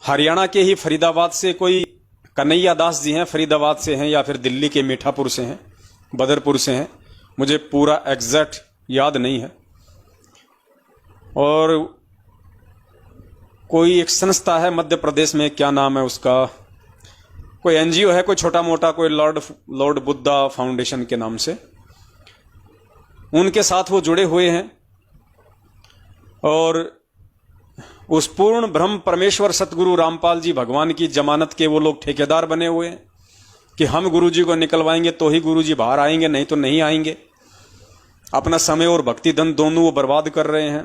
हरियाणा के ही फरीदाबाद से कोई कन्हैया दास जी हैं, फरीदाबाद से हैं या फिर दिल्ली के मीठापुर से हैं, बदरपुर से हैं, मुझे पूरा एग्जैक्ट याद नहीं है। और कोई एक संस्था है मध्य प्रदेश में, क्या नाम है उसका, कोई एनजीओ है, कोई छोटा मोटा, कोई लॉर्ड बुद्धा फाउंडेशन के नाम से, उनके साथ वो जुड़े हुए हैं। और उस पूर्ण ब्रह्म परमेश्वर सतगुरु रामपाल जी भगवान की जमानत के वो लोग ठेकेदार बने हुए हैं कि हम गुरुजी को निकलवाएंगे तो ही गुरुजी बाहर आएंगे, नहीं तो नहीं आएंगे। अपना समय और भक्ति धन दोनों वो बर्बाद कर रहे हैं।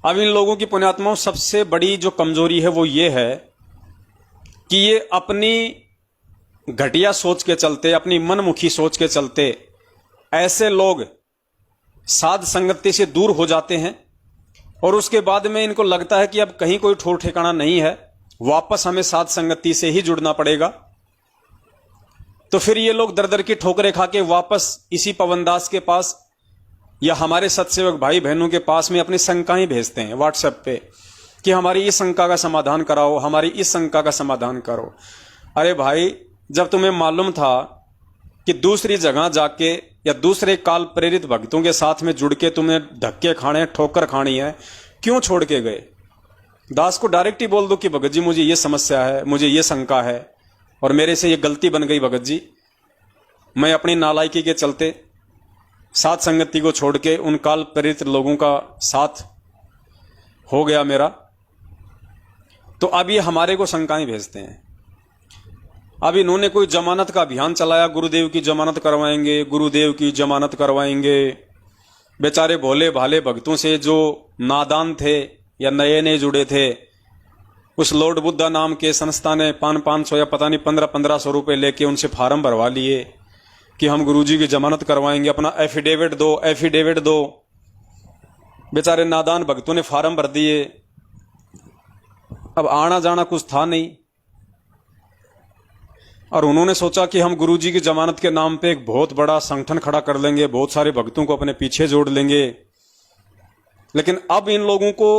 अब इन लोगों की पुण्यात्माओं सबसे बड़ी जो कमजोरी है वो ये है कि ये अपनी घटिया सोच के चलते, अपनी मनमुखी सोच के चलते ऐसे लोग साध संगति से दूर हो जाते हैं और उसके बाद में इनको लगता है कि अब कहीं कोई ठोर ठिकाना नहीं है, वापस हमें साध संगति से ही जुड़ना पड़ेगा। तो फिर ये लोग दर दर की ठोकरें खा के वापस इसी पवनदास के पास या हमारे सत्सेवक भाई बहनों के पास में अपनी शंकाएं भेजते हैं व्हाट्सएप पे कि हमारी इस शंका का समाधान कराओ, हमारी इस शंका का समाधान करो। अरे भाई, जब तुम्हें मालूम था कि दूसरी जगह जाके या दूसरे काल प्रेरित भक्तों के साथ में जुड़ के तुम्हें धक्के खाने, ठोकर खानी है, क्यों छोड़ के गए? दास को डायरेक्ट ही बोल दो कि भगत जी मुझे ये समस्या है, मुझे ये शंका है और मेरे से ये गलती बन गई भगत जी, मैं अपनी नालायकी के चलते साथ संगति को छोड़ के उन काल प्रेरित लोगों का साथ हो गया मेरा। तो अब ये हमारे को शंकाएं भेजते हैं। अब इन्होंने कोई जमानत का अभियान चलाया, गुरुदेव की जमानत करवाएंगे, गुरुदेव की जमानत करवाएंगे। बेचारे भोले भाले भक्तों से जो नादान थे या नए नए जुड़े थे, उस लॉर्ड बुद्धा नाम के संस्था ने 500 या पता नहीं 1500 रुपए लेके उनसे फार्म भरवा लिए कि हम गुरुजी की जमानत करवाएंगे, अपना एफिडेविट दो, एफिडेविट दो। बेचारे नादान भक्तों ने फार्म भर दिए। अब आना जाना कुछ था नहीं और उन्होंने सोचा कि हम गुरुजी की जमानत के नाम पे एक बहुत बड़ा संगठन खड़ा कर लेंगे, बहुत सारे भक्तों को अपने पीछे जोड़ लेंगे। लेकिन अब इन लोगों को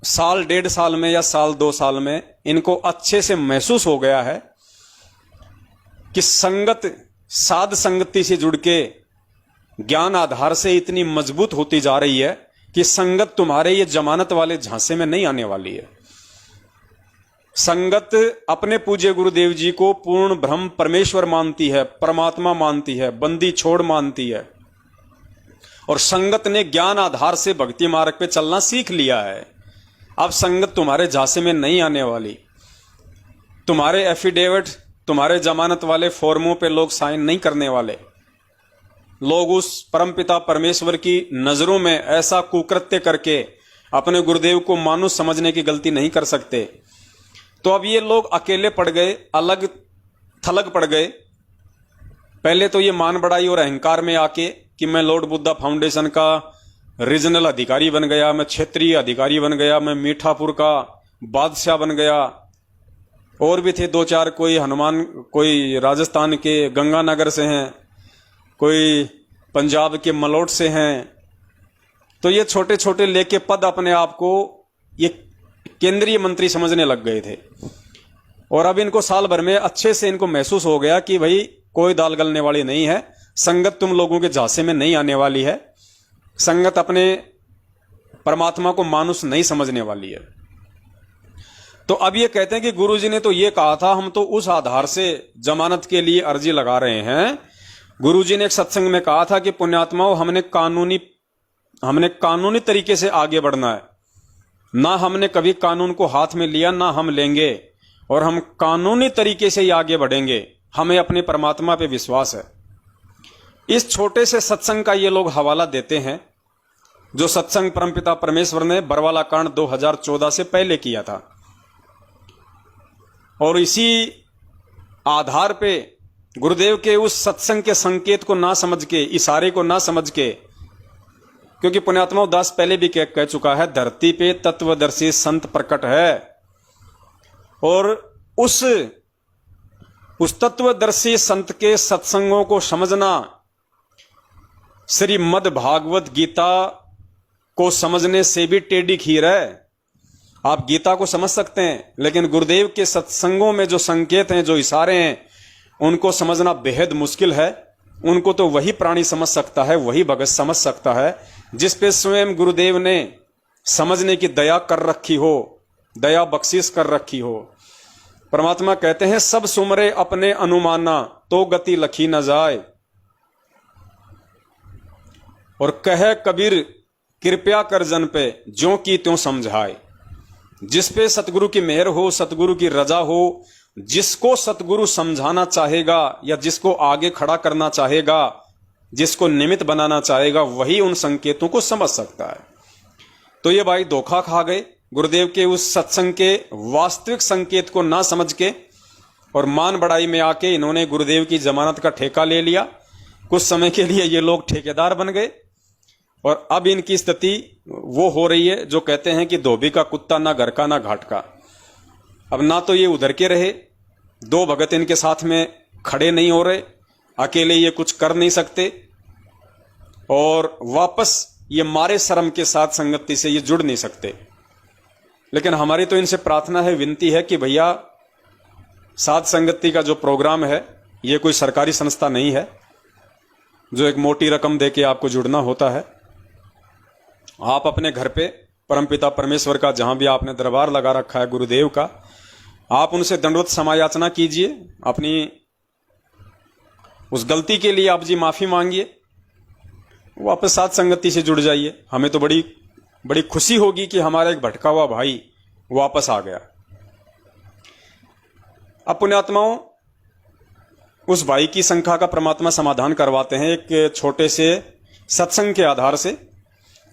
साल 1.5 साल में या साल 2 साल में इनको अच्छे से महसूस हो गया है कि संगत, साध संगति से जुड़ के ज्ञान आधार से इतनी मजबूत होती जा रही है कि संगत तुम्हारे ये जमानत वाले झांसे में नहीं आने वाली है। संगत अपने पूज्य गुरुदेव जी को पूर्ण ब्रह्म परमेश्वर मानती है, परमात्मा मानती है, बंदी छोड़ मानती है। और संगत ने ज्ञान आधार से भक्ति मार्ग पे चलना सीख लिया है। अब संगत तुम्हारे झांसे में नहीं आने वाली। तुम्हारे एफिडेविट, तुम्हारे जमानत वाले फॉर्मों पे लोग साइन नहीं करने वाले। लोग उस परमपिता परमेश्वर की नजरों में ऐसा कुकृत्य करके अपने गुरुदेव को मानुष समझने की गलती नहीं कर सकते। तो अब ये लोग अकेले पड़ गए, अलग थलग पड़ गए। पहले तो ये मान बढ़ाई और अहंकार में आके कि मैं लॉर्ड बुद्धा फाउंडेशन का रीजनल अधिकारी बन गया, मैं क्षेत्रीय अधिकारी बन गया, मैं मीठापुर का बादशाह बन गया। और भी थे 2-4, कोई हनुमान, कोई राजस्थान के गंगानगर से हैं, कोई पंजाब के मलोट से हैं। तो ये छोटे छोटे लेके पद अपने आप को ये केंद्रीय मंत्री समझने लग गए थे। और अब इनको साल भर में अच्छे से इनको महसूस हो गया कि भाई कोई दाल गलने वाली नहीं है, संगत तुम लोगों के झांसे में नहीं आने वाली है, संगत अपने परमात्मा को मानुष नहीं समझने वाली है। तो अब ये कहते हैं कि गुरुजी ने तो ये कहा था, हम तो उस आधार से जमानत के लिए अर्जी लगा रहे हैं। गुरुजी ने एक सत्संग में कहा था कि पुण्यात्माओं, हमने कानूनी तरीके से आगे बढ़ना है। ना हमने कभी कानून को हाथ में लिया, ना हम लेंगे, और हम कानूनी तरीके से ही आगे बढ़ेंगे। हमें अपने परमात्मा पे विश्वास है। इस छोटे से सत्संग का ये लोग हवाला देते हैं, जो सत्संग परमपिता परमेश्वर ने बरवाला कांड 2014 से पहले किया था। और इसी आधार पे गुरुदेव के उस सत्संग के संकेत को ना समझ के, इशारे को ना समझ के, क्योंकि पुण्यात्मा दास पहले भी कह चुका है, धरती पे तत्वदर्शी संत प्रकट है। और उस तत्वदर्शी संत के सत्संगों को समझना श्रीमद् भागवत गीता को समझने से भी टेढ़ी खीर है। आप गीता को समझ सकते हैं, लेकिन गुरुदेव के सत्संगों में जो संकेत हैं, जो इशारे हैं, उनको समझना बेहद मुश्किल है। उनको तो वही प्राणी समझ सकता है, वही भगत समझ सकता है जिस पे स्वयं गुरुदेव ने समझने की दया कर रखी हो, दया बख्शिश कर रखी हो। परमात्मा कहते हैं, सब सुमरे अपने अनुमाना तो गति लखी न जाए। और कहे कबीर कृपया कर जन पे ज्यों की त्यों समझाए। जिस पे सतगुरु की मेहर हो, सतगुरु की रजा हो, जिसको सतगुरु समझाना चाहेगा या जिसको आगे खड़ा करना चाहेगा, जिसको निमित्त बनाना चाहेगा, वही उन संकेतों को समझ सकता है। तो ये भाई धोखा खा गए गुरुदेव के उस सत्संग के वास्तविक संकेत को ना समझ के, और मान बढ़ाई में आके इन्होंने गुरुदेव की जमानत का ठेका ले लिया। कुछ समय के लिए ये लोग ठेकेदार बन गए और अब इनकी स्थिति वो हो रही है जो कहते हैं कि धोबी का कुत्ता, ना घर का ना घाट का। अब ना तो ये उधर के रहे, दो भगत इनके साथ में खड़े नहीं हो रहे, अकेले ये कुछ कर नहीं सकते, और वापस ये मारे शर्म के साथ संगति से ये जुड़ नहीं सकते। लेकिन हमारी तो इनसे प्रार्थना है, विनती है कि भैया साध संगति का जो प्रोग्राम है, ये कोई सरकारी संस्था नहीं है जो एक मोटी रकम देके आपको जुड़ना होता है। आप अपने घर पे परमपिता परमेश्वर का, जहां भी आपने दरबार लगा रखा है गुरुदेव का, आप उनसे दंडवत समायाचना कीजिए, अपनी उस गलती के लिए आप जी माफी मांगिए, वापस साथ संगति से जुड़ जाइए। हमें तो बड़ी खुशी होगी कि हमारा एक भटका हुआ भाई वापस आ गया। अब पुण्यात्माओं, उस भाई की शंका का परमात्मा समाधान करवाते हैं एक छोटे से सत्संग के आधार से,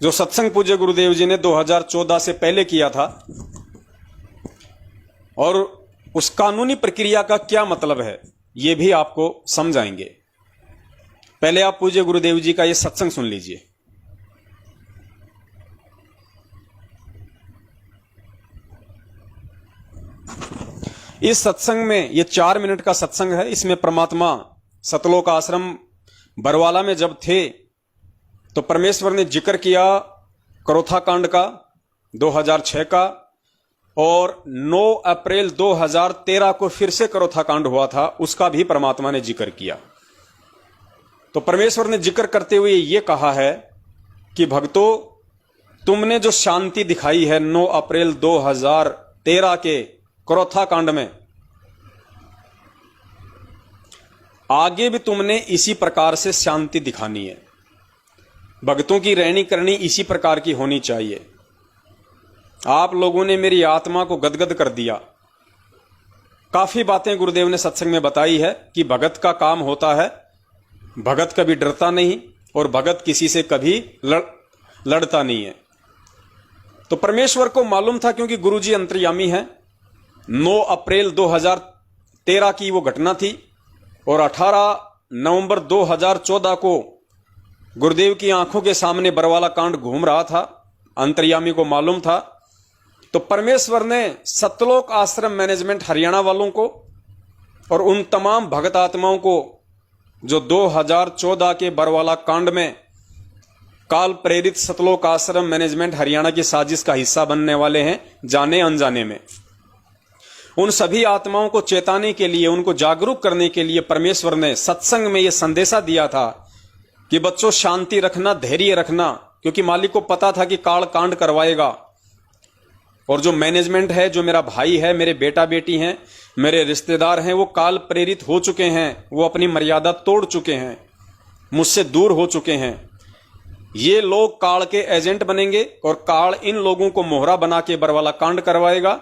जो सत्संग पूज्य गुरुदेव जी ने 2014 से पहले किया था। और उस कानूनी प्रक्रिया का क्या मतलब है, यह भी आपको समझाएंगे। पहले आप पूज्य गुरुदेव जी का यह सत्संग सुन लीजिए। इस सत्संग में, यह 4 मिनट का सत्संग है, इसमें परमात्मा सतलोक आश्रम बरवाला में जब थे तो परमेश्वर ने जिक्र किया करोथा कांड का 2006 का, और 9 अप्रैल 2013 को फिर से करोथा कांड हुआ था, उसका भी परमात्मा ने जिक्र किया। तो परमेश्वर ने जिक्र करते हुए यह कहा है कि भक्तों, तुमने जो शांति दिखाई है 9 अप्रैल 2013 के करोथा कांड में, आगे भी तुमने इसी प्रकार से शांति दिखानी है। भक्तों की रहनी करनी इसी प्रकार की होनी चाहिए। आप लोगों ने मेरी आत्मा को गदगद कर दिया। काफी बातें गुरुदेव ने सत्संग में बताई है कि भगत का काम होता है, भगत कभी डरता नहीं और भगत किसी से कभी लड़ता नहीं है। तो परमेश्वर को मालूम था, क्योंकि गुरुजी अंतर्यामी हैं। 9 अप्रैल 2013 की वो घटना थी और 18 नवंबर 2014 को गुरुदेव की आंखों के सामने बरवाला कांड घूम रहा था। अंतर्यामी को मालूम था। तो परमेश्वर ने सतलोक आश्रम मैनेजमेंट हरियाणा वालों को और उन तमाम भगत आत्माओं को जो 2014 के बरवाला कांड में काल प्रेरित सतलोक आश्रम मैनेजमेंट हरियाणा की साजिश का हिस्सा बनने वाले हैं, जाने अनजाने में, उन सभी आत्माओं को चेताने के लिए, उनको जागरूक करने के लिए परमेश्वर ने सत्संग में यह संदेशा दिया था कि बच्चों शांति रखना, धैर्य रखना, क्योंकि मालिक को पता था कि काल कांड करवाएगा। और जो मैनेजमेंट है, जो मेरा भाई है, मेरे बेटा बेटी हैं, मेरे रिश्तेदार हैं, वो काल प्रेरित हो चुके हैं, वो अपनी मर्यादा तोड़ चुके हैं, मुझसे दूर हो चुके हैं। ये लोग काल के एजेंट बनेंगे और काल इन लोगों को मोहरा बना के बरवाला कांड करवाएगा।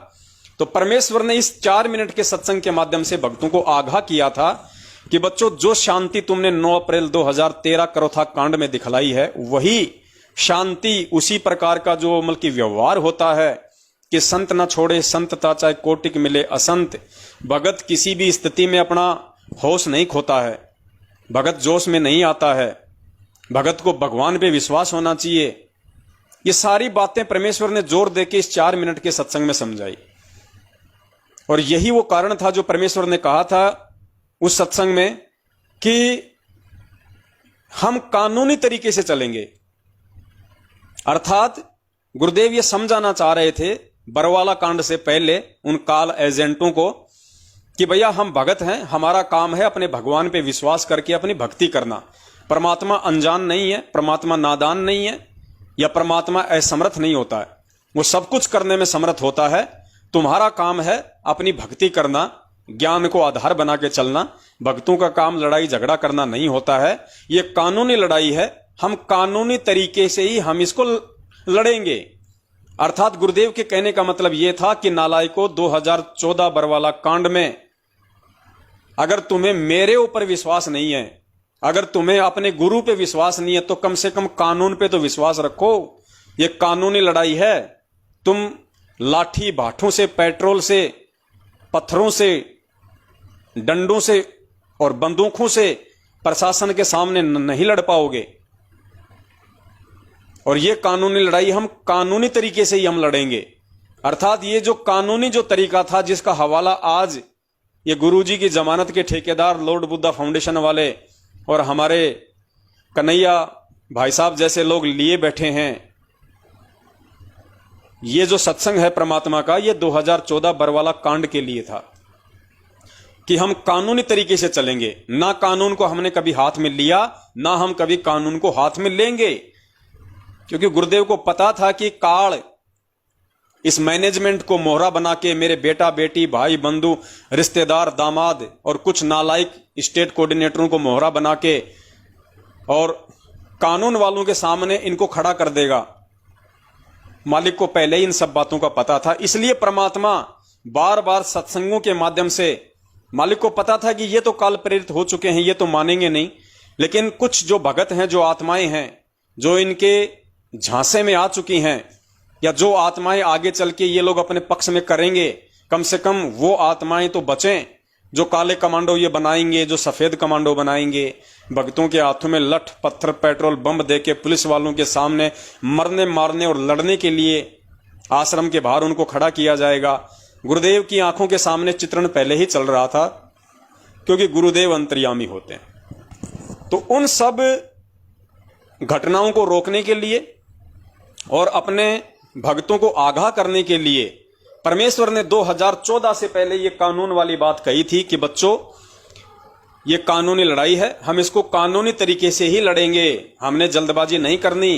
तो परमेश्वर ने इस 4 मिनट के सत्संग के माध्यम से भक्तों को आगाह किया था कि बच्चों, जो शांति तुमने 9 अप्रैल 2013 करोथा कांड में दिखलाई है, वही शांति, उसी प्रकार का जो अमल की व्यवहार होता है कि संत न छोड़े संतता, चाहे कोटिक मिले असंत। भगत किसी भी स्थिति में अपना होश नहीं खोता है, भगत जोश में नहीं आता है, भगत को भगवान पे विश्वास होना चाहिए। ये सारी बातें परमेश्वर ने जोर देके इस 4 मिनट के सत्संग में समझाई। और यही वो कारण था जो परमेश्वर ने कहा था उस सत्संग में कि हम कानूनी तरीके से चलेंगे। अर्थात गुरुदेव ये समझाना चाह रहे थे बरवाला कांड से पहले उन काल एजेंटों को कि भैया हम भगत हैं, हमारा काम है अपने भगवान पे विश्वास करके अपनी भक्ति करना। परमात्मा अनजान नहीं है, परमात्मा नादान नहीं है, या परमात्मा असमर्थ नहीं होता है, वो सब कुछ करने में समर्थ होता है। तुम्हारा काम है अपनी भक्ति करना, ज्ञान को आधार बना के चलना। भक्तों का काम लड़ाई झगड़ा करना नहीं होता है, ये कानूनी लड़ाई है। हम कानूनी तरीके से ही हम इसको लड़ेंगे। अर्थात गुरुदेव के कहने का मतलब यह था कि नालायकों, 2014 बरवाला कांड में अगर तुम्हें मेरे ऊपर विश्वास नहीं है, अगर तुम्हें अपने गुरु पे विश्वास नहीं है, तो कम से कम कानून पे तो विश्वास रखो। ये कानूनी लड़ाई है। तुम लाठी भाठों से, पेट्रोल से, पत्थरों से, डंडों से और बंदूकों से प्रशासन के सामने नहीं लड़ पाओगे। और ये कानूनी लड़ाई हम कानूनी तरीके से ही हम लड़ेंगे। अर्थात ये जो कानूनी जो तरीका था, जिसका हवाला आज ये गुरुजी की जमानत के ठेकेदार, लॉर्ड बुद्धा फाउंडेशन वाले और हमारे कन्हैया भाई साहब जैसे लोग लिए बैठे हैं, ये जो सत्संग है परमात्मा का, ये 2014 बरवाला कांड के लिए था कि हम कानूनी तरीके से चलेंगे। ना कानून को हमने कभी हाथ में लिया, ना हम कभी कानून को हाथ में लेंगे, क्योंकि गुरुदेव को पता था कि काल इस मैनेजमेंट को मोहरा बना के मेरे बेटा बेटी, भाई बंधु, रिश्तेदार, दामाद और कुछ नालायक स्टेट कोऑर्डिनेटरों को मोहरा बना के और कानून वालों के सामने इनको खड़ा कर देगा। मालिक को पहले ही इन सब बातों का पता था। इसलिए परमात्मा बार बार सत्संगों के माध्यम से, मालिक को पता था कि ये तो काल प्रेरित हो चुके हैं, ये तो मानेंगे नहीं, लेकिन कुछ जो भगत हैं, जो आत्माएं हैं, जो इनके झांसे में आ चुकी हैं, या जो आत्माएं आगे चल के ये लोग अपने पक्ष में करेंगे, कम से कम वो आत्माएं तो बचें। जो काले कमांडो ये बनाएंगे, जो सफेद कमांडो बनाएंगे, भक्तों के हाथों में लठ पत्थर पेट्रोल बम देके पुलिस वालों के सामने मरने मारने और लड़ने के लिए आश्रम के बाहर उनको खड़ा किया जाएगा। गुरुदेव की आंखों के सामने चित्रण पहले ही चल रहा था, क्योंकि गुरुदेव अंतर्यामी होते हैं। तो उन सब घटनाओं को रोकने के लिए और अपने भक्तों को आगाह करने के लिए परमेश्वर ने 2014 से पहले ये कानून वाली बात कही थी कि बच्चों, ये कानूनी लड़ाई है, हम इसको कानूनी तरीके से ही लड़ेंगे, हमने जल्दबाजी नहीं करनी।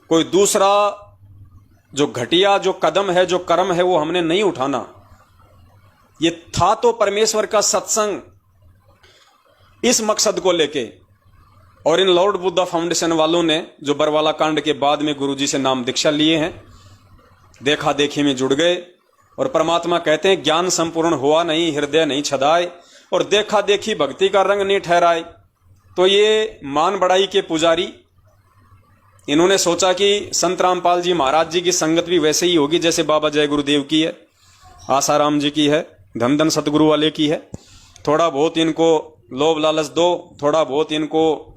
कोई दूसरा जो घटिया जो कदम है, जो कर्म है, वो हमने नहीं उठाना। ये था तो परमेश्वर का सत्संग, इस मकसद को लेके। और इन लॉर्ड बुद्धा फाउंडेशन वालों ने जो बरवाला कांड के बाद में गुरुजी से नाम दीक्षा लिए हैं, देखा देखी में जुड़ गए। और परमात्मा कहते हैं, ज्ञान संपूर्ण हुआ नहीं, हृदय नहीं छदाए, और देखा देखी भक्ति का रंग नहीं ठहराए। तो ये मान बड़ाई के पुजारी, इन्होंने सोचा कि संत रामपाल जी महाराज जी की संगत भी वैसे ही होगी जैसे बाबा जय गुरुदेव की है, आसाराम जी की है, धन धन सतगुरु वाले की है। थोड़ा बहुत इनको लोभ लालच दो, थोड़ा बहुत इनको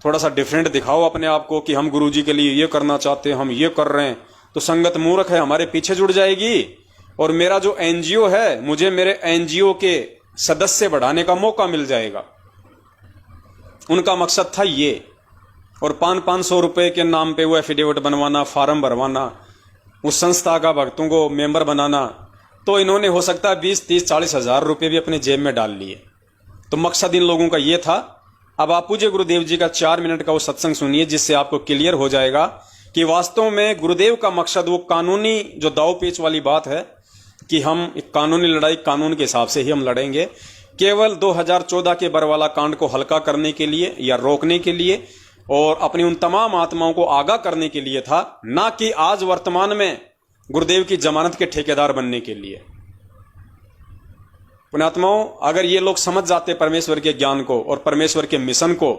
थोड़ा सा डिफरेंट दिखाओ अपने आप को कि हम गुरुजी के लिए ये करना चाहते हैं, हम ये कर रहे हैं, तो संगत मूर्ख है, हमारे पीछे जुड़ जाएगी। और मेरा जो एनजीओ है, मुझे मेरे एनजीओ के सदस्य बढ़ाने का मौका मिल जाएगा। उनका मकसद था ये। और 500 रुपए के नाम पे वो एफिडेविट बनवाना, फार्म भरवाना, उस संस्था का भक्तों को मेंबर बनाना। तो इन्होंने हो सकता है 20, 30, 40 हजार रुपये भी अपने जेब में डाल लिए। तो मकसद इन लोगों का ये था। अब आप पूज्य गुरुदेव जी का 4 मिनट का वो सत्संग सुनिए, जिससे आपको क्लियर हो जाएगा कि वास्तव में गुरुदेव का मकसद वो कानूनी जो दाव पेच वाली बात है कि हम एक कानूनी लड़ाई कानून के हिसाब से ही हम लड़ेंगे, केवल 2014 के बरवाला कांड को हल्का करने के लिए या रोकने के लिए और अपनी उन तमाम आत्माओं को आगाह करने के लिए था, ना कि आज वर्तमान में गुरुदेव की जमानत के ठेकेदार बनने के लिए। पुण्यात्माओं, अगर ये लोग समझ जाते परमेश्वर के ज्ञान को और परमेश्वर के मिशन को,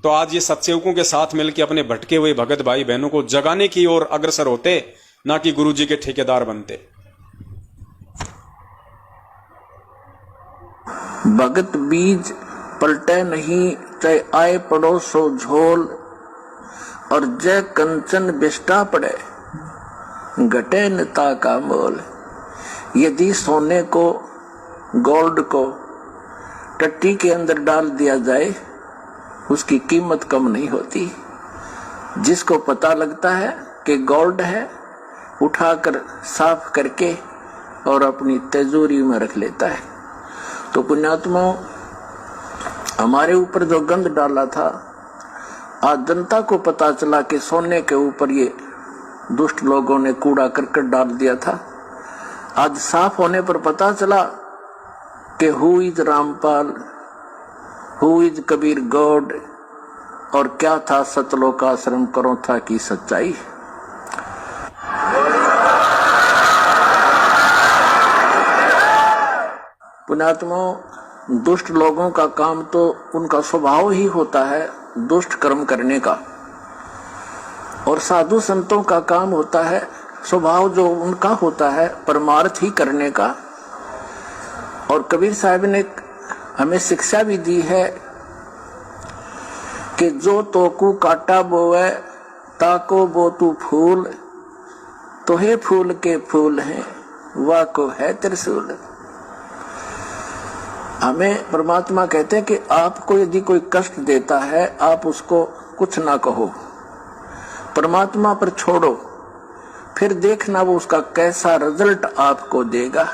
तो आज ये सत्सेवकों के साथ मिलकर अपने भटके हुए भगत भाई बहनों को जगाने की ओर अग्रसर होते, ना कि गुरु जी के ठेकेदार बनते। भगत बीज पलटे नहीं, चाहे आए पड़ोसो झोल, और जय कंचन बिष्टा पड़े, घटे नता का मोल। यदि सोने को, गोल्ड को टट्टी के अंदर डाल दिया जाए, उसकी कीमत कम नहीं होती। जिसको पता लगता है कि गोल्ड है, उठाकर साफ करके और अपनी तिजोरी में रख लेता है। तो पुण्यात्मा, हमारे ऊपर जो गंध डाला था, आज जनता को पता चला कि सोने के ऊपर ये दुष्ट लोगों ने कूड़ा करकट डाल दिया था। आज साफ होने पर पता चला कि who is Rampal, who is Kabir God, और क्या था सतलोक आश्रम करो था की सच्चाई। पुण्यात्मा, दुष्ट लोगों का काम तो उनका स्वभाव ही होता है दुष्ट कर्म करने का, और साधु संतों का काम होता है स्वभाव जो उनका होता है परमार्थ ही करने का। और कबीर साहब ने हमें शिक्षा भी दी है कि जो तोकू काटा बोवे ताको बो तू फूल, तो हे फूल के फूल हैं वाह को है त्रिशूल। हमें परमात्मा कहते हैं कि आपको यदि कोई कष्ट देता है आप उसको कुछ ना कहो, परमात्मा पर छोड़ो, फिर देखना वो उसका कैसा रिजल्ट आपको देगा।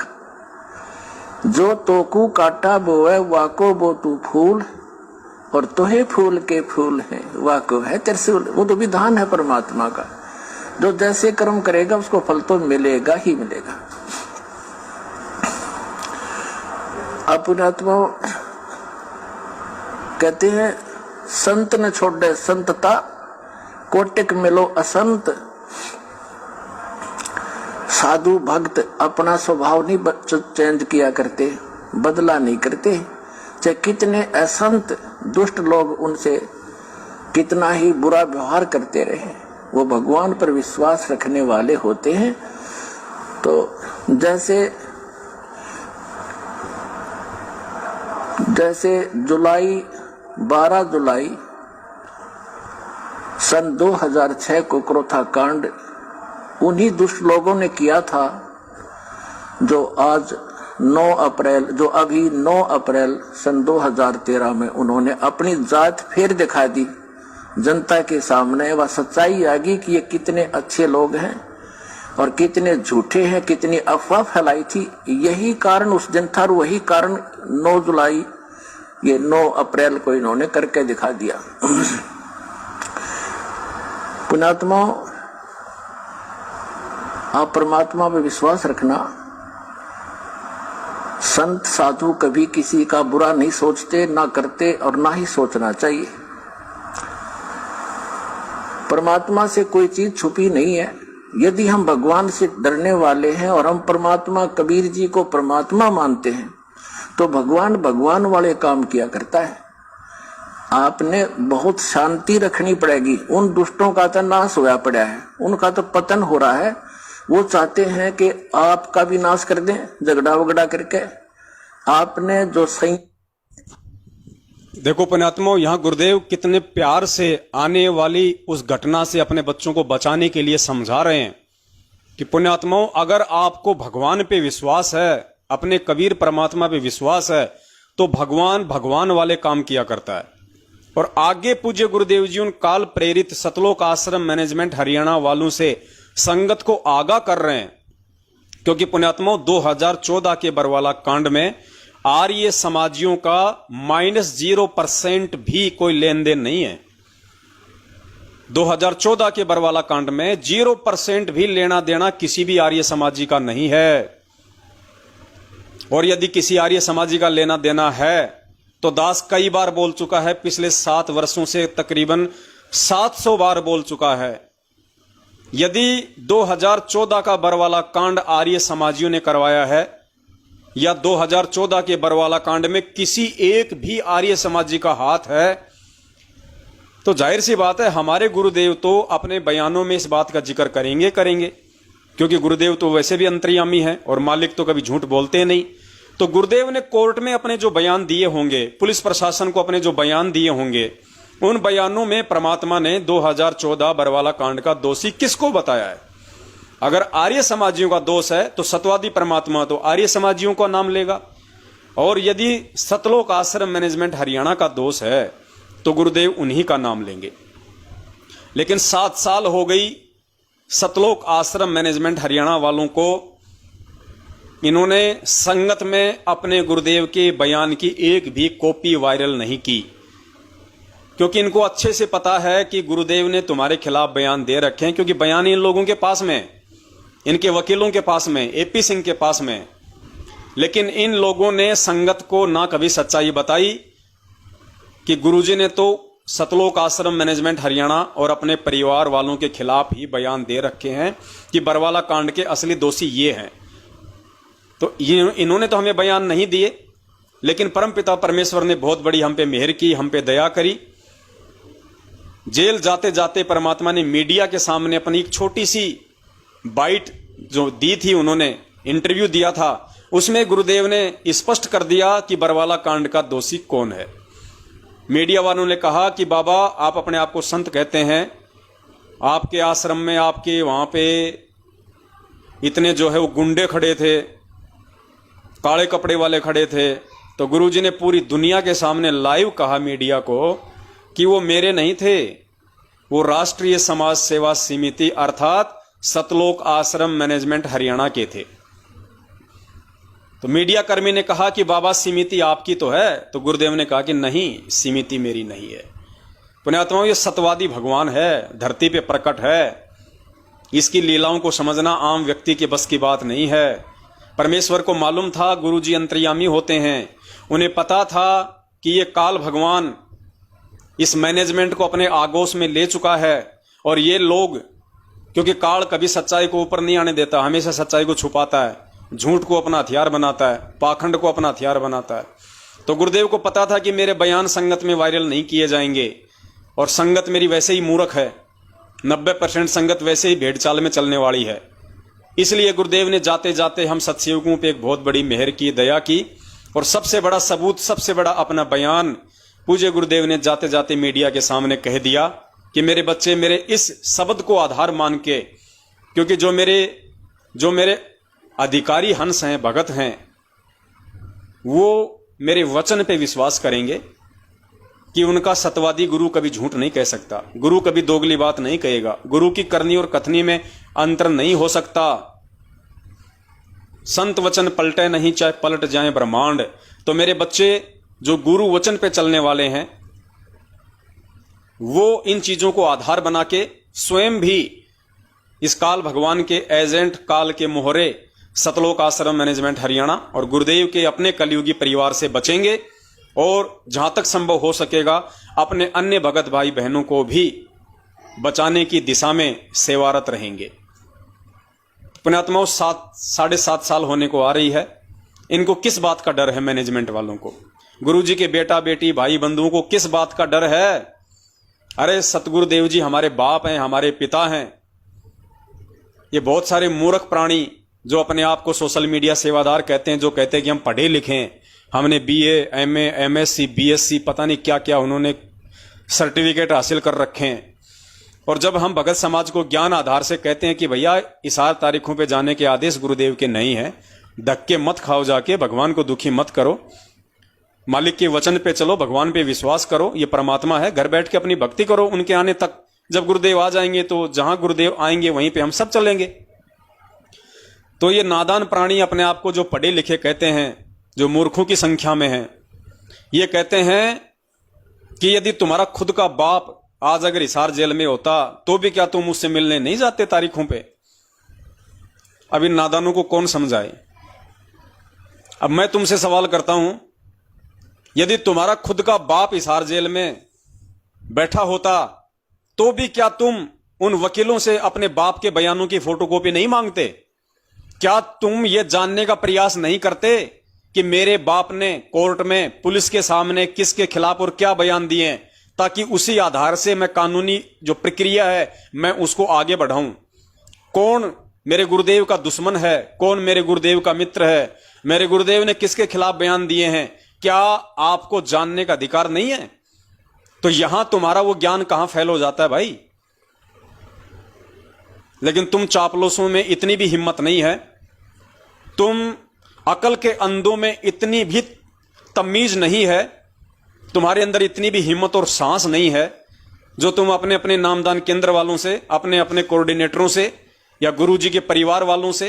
जो तोकू काटा बोए वाको बो तू फूल, और तोहे फूल के फूल हैं वाको है त्रिशूल। वो तो विधान है परमात्मा का, जो जैसे कर्म करेगा उसको फल तो मिलेगा ही मिलेगा। अब पुण्यात्मा कहते हैं संत न छोड़े संतता, कोटिक मिलो असंत। साधु भक्त अपना स्वभाव नहीं चेंज किया करते, बदला नहीं करते, चाहे कितने असंत दुष्ट लोग उनसे कितना ही बुरा व्यवहार करते रहे, वो भगवान पर विश्वास रखने वाले होते हैं। तो जैसे 12 जुलाई सन 2006 को क्रोथा कांड उन्हीं दुष्ट लोगों ने किया था जो आज 9 अप्रैल सन 2013 में उन्होंने अपनी जात फिर दिखा दी जनता के सामने। वह सच्चाई आ गई कि ये कितने अच्छे लोग हैं और कितने झूठे हैं, कितनी अफवाह फैलाई थी। यही कारण उस दिन था, वही कारण 9 अप्रैल को इन्होंने करके दिखा दिया। पुण्यात्मा, आप परमात्मा पे विश्वास रखना। संत साधु कभी किसी का बुरा नहीं सोचते, ना करते और ना ही सोचना चाहिए। परमात्मा से कोई चीज छुपी नहीं है। यदि हम भगवान से डरने वाले हैं और हम परमात्मा कबीर जी को परमात्मा मानते हैं तो भगवान वाले काम किया करता है। आपने बहुत शांति रखनी पड़ेगी। उन दुष्टों का तो नाश होया पड़ा है, उनका तो पतन हो रहा है। वो चाहते हैं कि आपका भी नाश कर दें झगड़ा वगड़ा करके। आपने जो सही देखो पुण्यात्मा, यहाँ गुरुदेव कितने प्यार से आने वाली उस घटना से अपने बच्चों को बचाने के लिए समझा रहे हैं कि पुण्यात्माओं, अगर आपको भगवान पे विश्वास है, अपने कबीर परमात्मा पे विश्वास है, तो भगवान वाले काम किया करता है। और आगे पूज्य गुरुदेव जी उन काल प्रेरित सतलोक आश्रम मैनेजमेंट हरियाणा वालों से संगत को आगाह कर रहे हैं, क्योंकि पुण्यात्माओं 2014 के बरवाला कांड में आर्य समाजियों का -0% भी कोई लेन देन नहीं है। 2014 के बरवाला कांड में 0% भी लेना देना किसी भी आर्य समाजी का नहीं है। और यदि किसी आर्य समाजी का लेना देना है तो दास कई बार बोल चुका है, पिछले 7 वर्षों से तकरीबन 700 बार बोल चुका है। यदि 2014 का बरवाला कांड आर्य समाजियों ने करवाया है या 2014 के बरवाला कांड में किसी एक भी आर्य समाजी का हाथ है, तो जाहिर सी बात है हमारे गुरुदेव तो अपने बयानों में इस बात का जिक्र करेंगे, क्योंकि गुरुदेव तो वैसे भी अंतर्यामी हैं और मालिक तो कभी झूठ बोलते नहीं। तो गुरुदेव ने कोर्ट में अपने जो बयान दिए होंगे, पुलिस प्रशासन को अपने जो बयान दिए होंगे, उन बयानों में परमात्मा ने 2014 बरवाला कांड का दोषी किसको बताया है। अगर आर्य समाजियों का दोष है तो सतवादी परमात्मा तो आर्य समाजियों का नाम लेगा, और यदि सतलोक आश्रम मैनेजमेंट हरियाणा का दोष है तो गुरुदेव उन्हीं का नाम लेंगे। लेकिन 7 साल हो गई सतलोक आश्रम मैनेजमेंट हरियाणा वालों को इन्होंने संगत में अपने गुरुदेव के बयान की एक भी कॉपी वायरल नहीं की, क्योंकि इनको अच्छे से पता है कि गुरुदेव ने तुम्हारे खिलाफ बयान दे रखे हैं, क्योंकि बयान इन लोगों के पास में, इनके वकीलों के पास में, एपी सिंह के पास में। लेकिन इन लोगों ने संगत को ना कभी सच्चाई बताई कि गुरुजी ने तो सतलोक आश्रम मैनेजमेंट हरियाणा और अपने परिवार वालों के खिलाफ ही बयान दे रखे हैं कि बरवाला कांड के असली दोषी ये हैं। तो इन्होंने तो हमें बयान नहीं दिए, लेकिन परमपिता परमेश्वर ने बहुत बड़ी हम पे मेहर की, हम पे दया करी। जेल जाते जाते परमात्मा ने मीडिया के सामने अपनी एक छोटी सी बाइट जो दी थी, उन्होंने इंटरव्यू दिया था, उसमें गुरुदेव ने स्पष्ट कर दिया कि बरवाला कांड का दोषी कौन है। मीडिया वालों ने कहा कि बाबा आप अपने आप को संत कहते हैं, आपके आश्रम में आपके वहां पे इतने जो है वो गुंडे खड़े थे, काले कपड़े वाले खड़े थे। तो गुरुजी ने पूरी दुनिया के सामने लाइव कहा मीडिया को कि वो मेरे नहीं थे, वो राष्ट्रीय समाज सेवा समिति अर्थात सतलोक आश्रम मैनेजमेंट हरियाणा के थे। तो मीडिया कर्मी ने कहा कि बाबा समिति आपकी तो है, तो गुरुदेव ने कहा कि नहीं, समिति मेरी नहीं है। पुण्यात्माओं, ये सतवादी भगवान है, धरती पे प्रकट है, इसकी लीलाओं को समझना आम व्यक्ति के बस की बात नहीं है। परमेश्वर को मालूम था गुरुजी अंतर्यामी होते हैं, उन्हें पता था कि ये काल भगवान इस मैनेजमेंट को अपने आगोश में ले चुका है, और ये लोग, क्योंकि काल कभी सच्चाई को ऊपर नहीं आने देता, हमेशा सच्चाई को छुपाता है, झूठ को अपना हथियार बनाता है, पाखंड को अपना हथियार बनाता है। तो गुरुदेव को पता था कि मेरे बयान संगत में वायरल नहीं किए जाएंगे, और संगत मेरी वैसे ही मूर्ख है, 90% संगत वैसे ही भेड़ चाल में चलने वाली है। इसलिए गुरुदेव ने जाते जाते हम सत्सेवकों पे एक बहुत बड़ी मेहर की, दया की, और सबसे बड़ा सबूत, सबसे बड़ा अपना बयान पूज्य गुरुदेव ने जाते जाते मीडिया के सामने कह दिया कि मेरे बच्चे मेरे इस शब्द को आधार मान के, क्योंकि जो मेरे अधिकारी हंस हैं, भगत हैं, वो मेरे वचन पे विश्वास करेंगे कि उनका सतवादी गुरु कभी झूठ नहीं कह सकता, गुरु कभी दोगली बात नहीं कहेगा, गुरु की करनी और कथनी में अंतर नहीं हो सकता। संत वचन पलटे नहीं, चाहे पलट जाए ब्रह्मांड। तो मेरे बच्चे जो गुरु वचन पे चलने वाले हैं, वो इन चीजों को आधार बना के स्वयं भी इस काल भगवान के एजेंट, काल के मोहरे सतलोक आश्रम मैनेजमेंट हरियाणा और गुरुदेव के अपने कलयुगी परिवार से बचेंगे, और जहां तक संभव हो सकेगा अपने अन्य भगत भाई बहनों को भी बचाने की दिशा में सेवारत रहेंगे। पुण्यात्माओं, 7.5 साल होने को आ रही है। इनको किस बात का डर है मैनेजमेंट वालों को? गुरुजी के बेटा बेटी भाई बंधुओं को किस बात का डर है? अरे सतगुरुदेव जी हमारे बाप हैं, हमारे पिता हैं। ये बहुत सारे मूर्ख प्राणी जो अपने आप को सोशल मीडिया सेवादार कहते हैं, जो कहते हैं कि हम पढ़े लिखे हैं, हमने BA, MA, MSc, BSc पता नहीं क्या क्या उन्होंने सर्टिफिकेट हासिल कर रखे हैं। और जब हम भगत समाज को ज्ञान आधार से कहते हैं कि भैया इस 8 तारीखों पे जाने के आदेश गुरुदेव के नहीं है, धक्के मत खाओ, जाके भगवान को दुखी मत करो, मालिक के वचन पे चलो, भगवान पे विश्वास करो, ये परमात्मा है, घर बैठ के अपनी भक्ति करो उनके आने तक। जब गुरुदेव आ जाएंगे तो जहां गुरुदेव आएंगे वहीं पे हम सब चलेंगे। तो ये नादान प्राणी अपने आप को जो पढ़े लिखे कहते हैं, जो मूर्खों की संख्या में हैं, ये कहते हैं कि यदि तुम्हारा खुद का बाप आज अगर हिसार जेल में होता तो भी क्या तुम उससे मिलने नहीं जाते तारीखों पे? अब इन नादानों को कौन समझाए? अब मैं तुमसे सवाल करता हूं, यदि तुम्हारा खुद का बाप हिसार जेल में बैठा होता तो भी क्या तुम उन वकीलों से अपने बाप के बयानों की फोटोकॉपी नहीं मांगते? क्या तुम ये जानने का प्रयास नहीं करते कि मेरे बाप ने कोर्ट में पुलिस के सामने किसके खिलाफ और क्या बयान दिए, ताकि उसी आधार से मैं कानूनी जो प्रक्रिया है मैं उसको आगे बढ़ाऊं? कौन मेरे गुरुदेव का दुश्मन है, कौन मेरे गुरुदेव का मित्र है, मेरे गुरुदेव ने किसके खिलाफ बयान दिए हैं, क्या आपको जानने का अधिकार नहीं है? तो यहां तुम्हारा वो ज्ञान कहां फैल हो जाता है भाई? लेकिन तुम चापलूसों में इतनी भी हिम्मत नहीं है, तुम अकल के अंधों में इतनी भी तमीज नहीं है, तुम्हारे अंदर इतनी भी हिम्मत और सांस नहीं है। जो तुम अपने अपने नामदान केंद्र वालों से, अपने अपने कोऑर्डिनेटरों से या गुरुजी के परिवार वालों से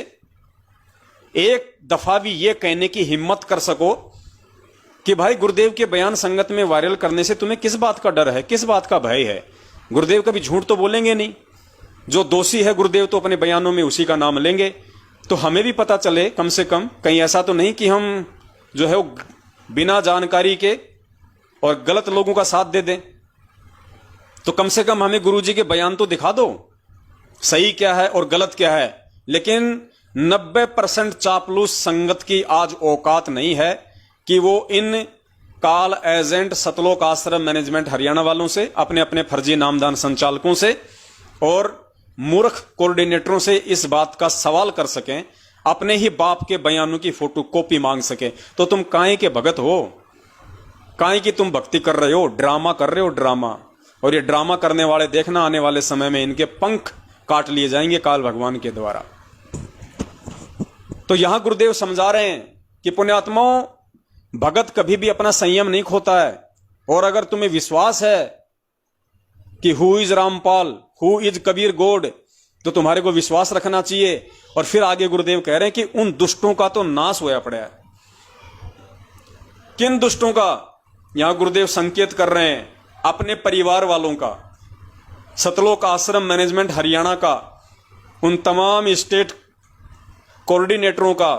एक दफा भी ये कहने की हिम्मत कर सको कि भाई गुरुदेव के बयान संगत में वायरल करने से तुम्हें किस बात का डर है, किस बात का भय है। गुरुदेव कभी झूठ तो बोलेंगे नहीं। जो दोषी है गुरुदेव तो अपने बयानों में उसी का नाम लेंगे। तो हमें भी पता चले कम से कम, कहीं ऐसा तो नहीं कि हम जो है वो बिना जानकारी के और गलत लोगों का साथ दे दें। तो कम से कम हमें गुरुजी के बयान तो दिखा दो, सही क्या है और गलत क्या है। लेकिन 90% चापलूस संगत की आज औकात नहीं है कि वो इन काल एजेंट सतलोक आश्रम मैनेजमेंट हरियाणा वालों से, अपने अपने फर्जी नामदान संचालकों से और मूर्ख कोऑर्डिनेटरों से इस बात का सवाल कर सकें, अपने ही बाप के बयानों की फोटो कॉपी मांग सकें। तो तुम काहे के भगत हो, काहे की तुम भक्ति कर रहे हो, ड्रामा कर रहे हो, ड्रामा। और ये ड्रामा करने वाले देखना आने वाले समय में इनके पंख काट लिए जाएंगे काल भगवान के द्वारा। तो यहां गुरुदेव समझा रहे हैं कि पुण्यात्माओं, भगत कभी भी अपना संयम नहीं खोता है। और अगर तुम्हें विश्वास है कि who is Rampal, who is Kabir God, तो तुम्हारे को विश्वास रखना चाहिए। और फिर आगे गुरुदेव कह रहे हैं कि उन दुष्टों का तो नाश होया पड़ा है। किन दुष्टों का? यहां गुरुदेव संकेत कर रहे हैं अपने परिवार वालों का, सतलोक आश्रम मैनेजमेंट हरियाणा का, उन तमाम स्टेट कोऑर्डिनेटरों का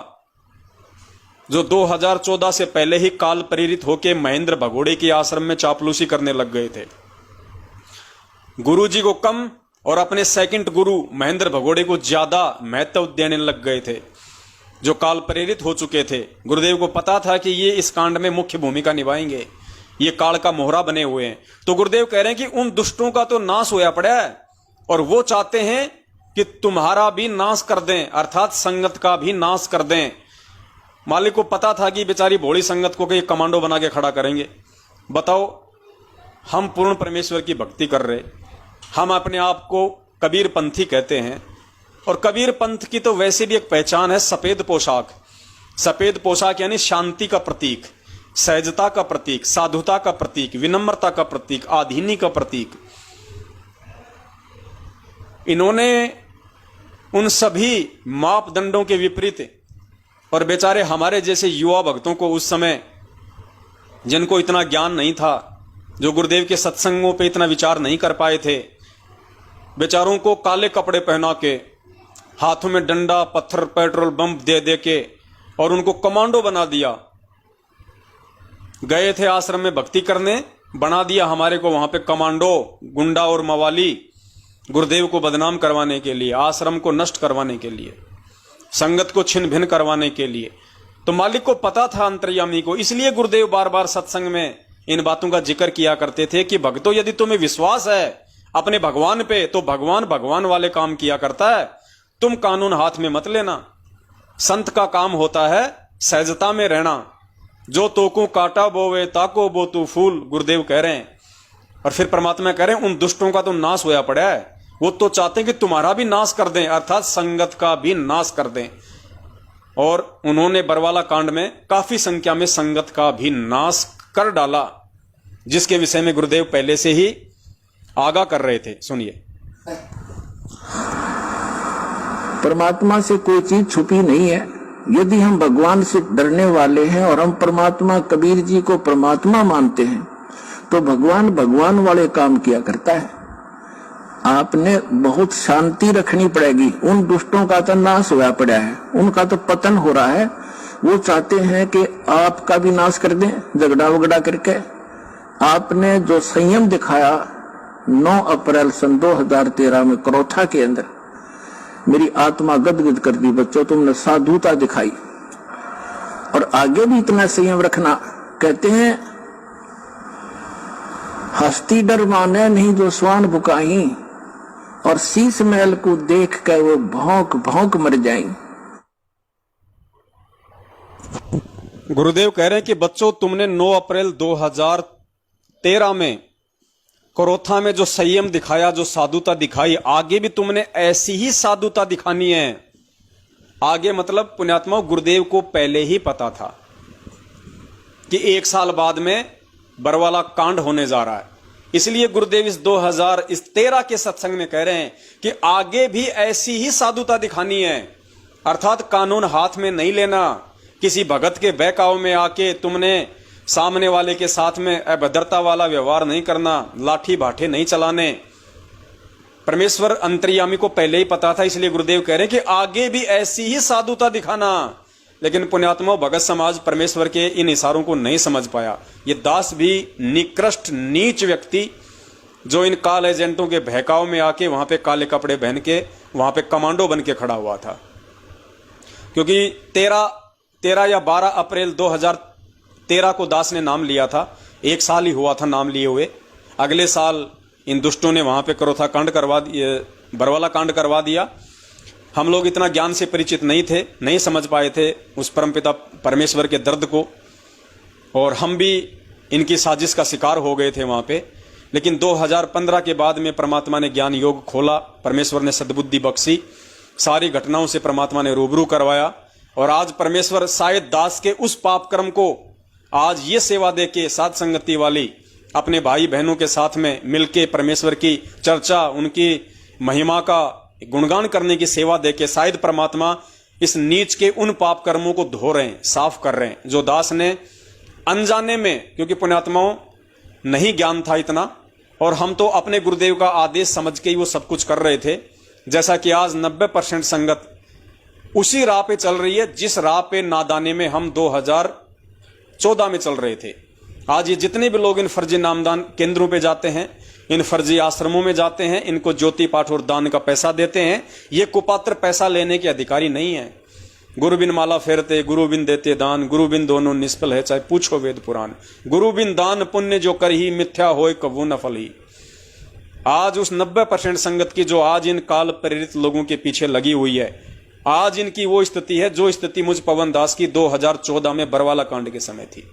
जो 2014 से पहले ही काल प्रेरित होकर महेंद्र भगोड़े के आश्रम में चापलूसी करने लग गए थे। गुरुजी को कम और अपने सेकंड गुरु महेंद्र भगोड़े को ज्यादा महत्व देने लग गए थे, जो काल प्रेरित हो चुके थे। गुरुदेव को पता था कि ये इस कांड में मुख्य भूमिका निभाएंगे, ये काल का मोहरा बने हुए हैं। तो गुरुदेव कह रहे हैं कि उन दुष्टों का तो नाश होया पड़ा है और वो चाहते हैं कि तुम्हारा भी नाश कर दें, अर्थात संगत का भी नाश कर दें। मालिक को पता था कि बेचारी भोली संगत को कहीं कमांडो बना के खड़ा करेंगे। बताओ, हम पूर्ण परमेश्वर की भक्ति कर रहे, हम अपने आप को कबीर पंथी कहते हैं। और कबीर पंथ की तो वैसे भी एक पहचान है सफेद पोशाक। सफेद पोशाक यानी शांति का प्रतीक, सहजता का प्रतीक, साधुता का प्रतीक, विनम्रता का प्रतीक, आधीनी का प्रतीक। इन्होंने उन सभी मापदंडों के विपरीत और बेचारे हमारे जैसे युवा भक्तों को उस समय, जिनको इतना ज्ञान नहीं था, जो गुरुदेव के सत्संगों पे इतना विचार नहीं कर पाए थे, बेचारों को काले कपड़े पहना के, हाथों में डंडा, पत्थर, पेट्रोल बम दे दे के और उनको कमांडो बना दिया। गए थे आश्रम में भक्ति करने, बना दिया हमारे को वहां पे कमांडो, गुंडा और मवाली, गुरुदेव को बदनाम करवाने के लिए, आश्रम को नष्ट करवाने के लिए, संगत को छिन्न भिन्न करवाने के लिए। तो मालिक को पता था, अंतर्यामी को, इसलिए गुरुदेव बार बार सत्संग में इन बातों का जिक्र किया करते थे कि भक्तों, यदि तुम्हें विश्वास है अपने भगवान पे, तो भगवान भगवान वाले काम किया करता है, तुम कानून हाथ में मत लेना। संत का काम होता है सहजता में रहना। जो तोकू काटा बोवे ताको बो तू फूल, गुरुदेव कह रहे हैं। और फिर परमात्मा कह रहे हैं उन दुष्टों का तो नाश होया पड़ा है। वो तो चाहते हैं कि तुम्हारा भी नाश कर दें, अर्थात संगत का भी नाश कर दें। और उन्होंने बरवाला कांड में काफी संख्या में संगत का भी नाश कर डाला, जिसके विषय में गुरुदेव पहले से ही आगाह कर रहे थे। सुनिए। परमात्मा से कोई चीज छुपी नहीं है। यदि हम भगवान से डरने वाले हैं और हम परमात्मा कबीर जी को परमात्मा मानते हैं, तो भगवान भगवान वाले काम किया करता है। आपने बहुत शांति रखनी पड़ेगी। उन दुष्टों का तो नाश हुआ पड़ा है, उनका तो पतन हो रहा है। वो चाहते हैं कि आपका भी नाश कर दें झगड़ा वगड़ा करके। आपने जो संयम दिखाया 9 अप्रैल सन 2013 में करोथा के अंदर, मेरी आत्मा गदगद कर दी। बच्चों, तुमने साधुता दिखाई और आगे भी इतना संयम रखना। कहते हैं हस्ती डर माने नहीं जो स्वान बुकाही, और शीश महल को देख कर वो भौंक भौंक मर जाएंगे। गुरुदेव कह रहे हैं कि बच्चों, तुमने 9 अप्रैल 2013 में करोथा में जो संयम दिखाया, जो साधुता दिखाई, आगे भी तुमने ऐसी ही साधुता दिखानी है। आगे मतलब पुण्यात्मा, गुरुदेव को पहले ही पता था कि 1 साल बाद में बरवाला कांड होने जा रहा है। इसलिए गुरुदेव इस 2013 के सत्संग में कह रहे हैं कि आगे भी ऐसी ही साधुता दिखानी है, अर्थात कानून हाथ में नहीं लेना। किसी भगत के बहकाव में आके तुमने सामने वाले के साथ में अभद्रता वाला व्यवहार नहीं करना, लाठी भाठे नहीं चलाने। परमेश्वर अंतर्यामी को पहले ही पता था, इसलिए गुरुदेव कह रहे हैं कि आगे भी ऐसी ही साधुता दिखाना। लेकिन पुण्यात्मा भगत समाज परमेश्वर के इन इशारों को नहीं समझ पाया। ये दास भी निकृष्ट नीच व्यक्ति जो इन काल एजेंटों के बहकाव में आके वहां पे काले कपड़े पहन के वहां पे कमांडो बन के खड़ा हुआ था। क्योंकि 13 या 12 अप्रैल 2013 को दास ने नाम लिया था, 1 साल ही हुआ था नाम लिए हुए। अगले साल इन दुष्टों ने वहां पे करोथा कांड करवा दिया, बरवाला कांड करवा दिया। हम लोग इतना ज्ञान से परिचित नहीं थे, नहीं समझ पाए थे उस परमपिता परमेश्वर के दर्द को, और हम भी इनकी साजिश का शिकार हो गए थे वहां पे। लेकिन 2015 के बाद में परमात्मा ने ज्ञान योग खोला, परमेश्वर ने सद्बुद्धि बख्शी, सारी घटनाओं से परमात्मा ने रूबरू करवाया, और आज परमेश्वर शायद दास के उस पाप कर्म को आज ये सेवा दे के साध संगति वाली अपने भाई बहनों के साथ में मिलके परमेश्वर की चर्चा, उनकी महिमा का गुणगान करने की सेवा देके शायद परमात्मा इस नीच के उन पाप कर्मों को धो रहे हैं, साफ कर रहे हैं, जो दास ने अनजाने में, क्योंकि पुण्यात्माओं नहीं ज्ञान था इतना, और हम तो अपने गुरुदेव का आदेश समझ के ही वो सब कुछ कर रहे थे। जैसा कि आज 90% संगत उसी राह पे चल रही है जिस राह पे नादाने में हम 2014 में चल रहे थे। आज ये जितने भी लोग इन फर्जी नामदान केंद्रों पे जाते हैं, इन फर्जी आश्रमों में जाते हैं, इनको ज्योति पाठ और दान का पैसा देते हैं, ये कुपात्र पैसा लेने के अधिकारी नहीं है। गुरु बिन माला फेरते, गुरु बिन देते दान, गुरु बिन दोनों निष्फल है, चाहे पूछो वेद पुराण। गुरु बिन दान पुण्य जो कर ही, मिथ्या होए कबू न फल ही। आज उस 90% संगत की जो आज इन काल प्रेरित लोगों के पीछे लगी हुई है, आज इनकी वो स्थिति है जो स्थिति मुझ पवन दास की 2014 में बरवाला कांड के समय थी।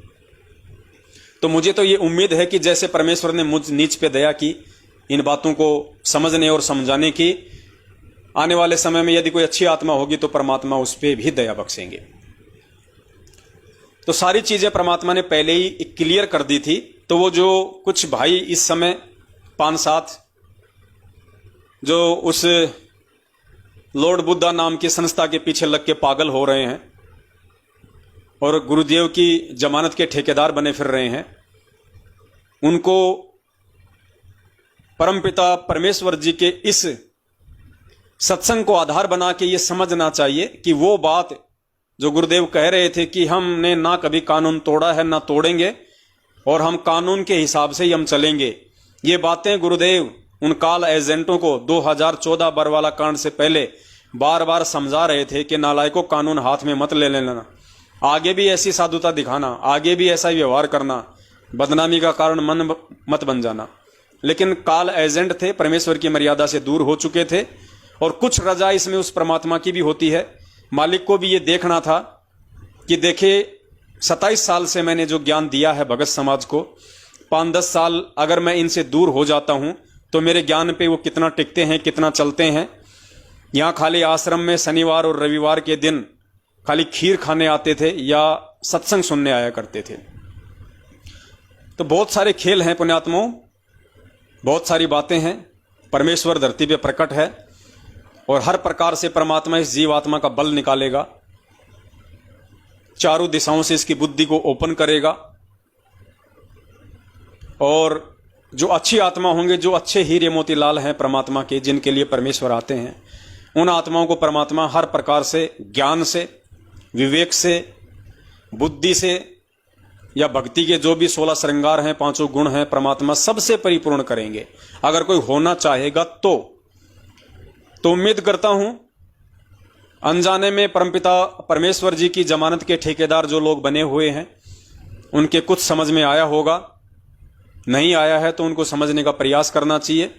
तो मुझे तो ये उम्मीद है कि जैसे परमेश्वर ने मुझ नीच पे दया की इन बातों को समझने और समझाने की, आने वाले समय में यदि कोई अच्छी आत्मा होगी तो परमात्मा उस पर भी दया बख्शेंगे। तो सारी चीजें परमात्मा ने पहले ही क्लियर कर दी थी। तो वो जो कुछ भाई इस समय 5-7 जो उस लॉर्ड बुद्धा नाम की संस्था के पीछे लग के पागल हो रहे हैं और गुरुदेव की जमानत के ठेकेदार बने फिर रहे हैं, उनको परमपिता परमेश्वर जी के इस सत्संग को आधार बना के ये समझना चाहिए कि वो बात जो गुरुदेव कह रहे थे कि हमने ना कभी कानून तोड़ा है ना तोड़ेंगे और हम कानून के हिसाब से ही हम चलेंगे, ये बातें गुरुदेव उन काल एजेंटों को 2014 बरवाला कांड से पहले बार बार समझा रहे थे कि नालायकों कानून हाथ में मत ले लेना, आगे भी ऐसी साधुता दिखाना, आगे भी ऐसा व्यवहार करना, बदनामी का कारण मन मत बन जाना। लेकिन काल एजेंट थे, परमेश्वर की मर्यादा से दूर हो चुके थे, और कुछ रजा इसमें उस परमात्मा की भी होती है। मालिक को भी ये देखना था कि देखे 27 साल से मैंने जो ज्ञान दिया है भगत समाज को, 5-10 साल अगर मैं इनसे दूर हो जाता हूं तो मेरे ज्ञान पे वो कितना टिकते हैं, कितना चलते हैं। यहाँ खाली आश्रम में शनिवार और रविवार के दिन खाली खीर खाने आते थे या सत्संग सुनने आया करते थे। तो बहुत सारे खेल हैं पुण्यात्माओं, बहुत सारी बातें हैं। परमेश्वर धरती पे प्रकट है और हर प्रकार से परमात्मा इस जीवात्मा का बल निकालेगा, चारों दिशाओं से इसकी बुद्धि को ओपन करेगा, और जो अच्छी आत्मा होंगे, जो अच्छे हीरे मोतीलाल हैं परमात्मा के, जिनके लिए परमेश्वर आते हैं, उन आत्माओं को परमात्मा हर प्रकार से ज्ञान से, विवेक से, बुद्धि से या भक्ति के जो भी 16 श्रृंगार हैं, 5 गुण हैं, परमात्मा सबसे परिपूर्ण करेंगे। अगर कोई होना चाहेगा तो उम्मीद करता हूं अनजाने में परमपिता परमेश्वर जी की जमानत के ठेकेदार जो लोग बने हुए हैं उनके कुछ समझ में आया होगा, नहीं आया है तो उनको समझने का प्रयास करना चाहिए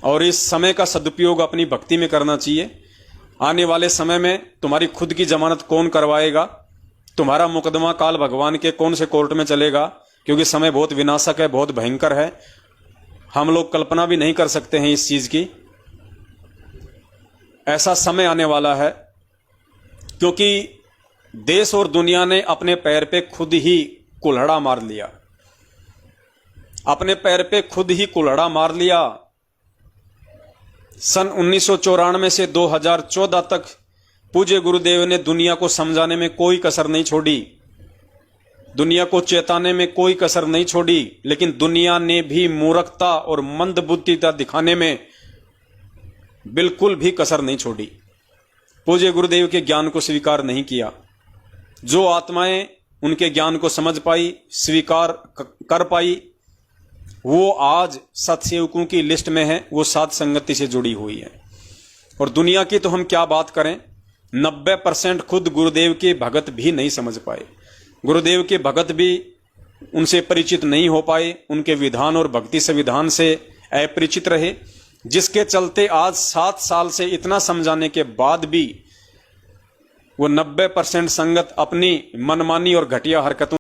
और इस समय का सदुपयोग अपनी भक्ति में करना चाहिए। आने वाले समय में तुम्हारी खुद की जमानत कौन करवाएगा, तुम्हारा मुकदमा काल भगवान के कौन से कोर्ट में चलेगा, क्योंकि समय बहुत विनाशक है, बहुत भयंकर है। हम लोग कल्पना भी नहीं कर सकते हैं इस चीज की। ऐसा समय आने वाला है क्योंकि देश और दुनिया ने अपने पैर पे खुद ही कुल्हड़ा मार लिया। अपने पैर पे खुद ही कुल्हाड़ा मार लिया। सन 1994 से 2014 तक पूज्य गुरुदेव ने दुनिया को समझाने में कोई कसर नहीं छोड़ी, दुनिया को चेताने में कोई कसर नहीं छोड़ी, लेकिन दुनिया ने भी मूर्खता और मंदबुद्धिता दिखाने में बिल्कुल भी कसर नहीं छोड़ी। पूज्य गुरुदेव के ज्ञान को स्वीकार नहीं किया। जो आत्माएं उनके ज्ञान को समझ पाई, स्वीकार कर पाई, वो आज सत्सेवकों की लिस्ट में है, वो साध संगति से जुड़ी हुई है। और दुनिया की तो हम क्या बात करें, 90% खुद गुरुदेव के भगत भी नहीं समझ पाए, गुरुदेव के भगत भी उनसे परिचित नहीं हो पाए, उनके विधान और भक्ति संविधान से अपरिचित रहे, जिसके चलते आज 7 साल से इतना समझाने के बाद भी वो 90% संगत अपनी मनमानी और घटिया हरकतों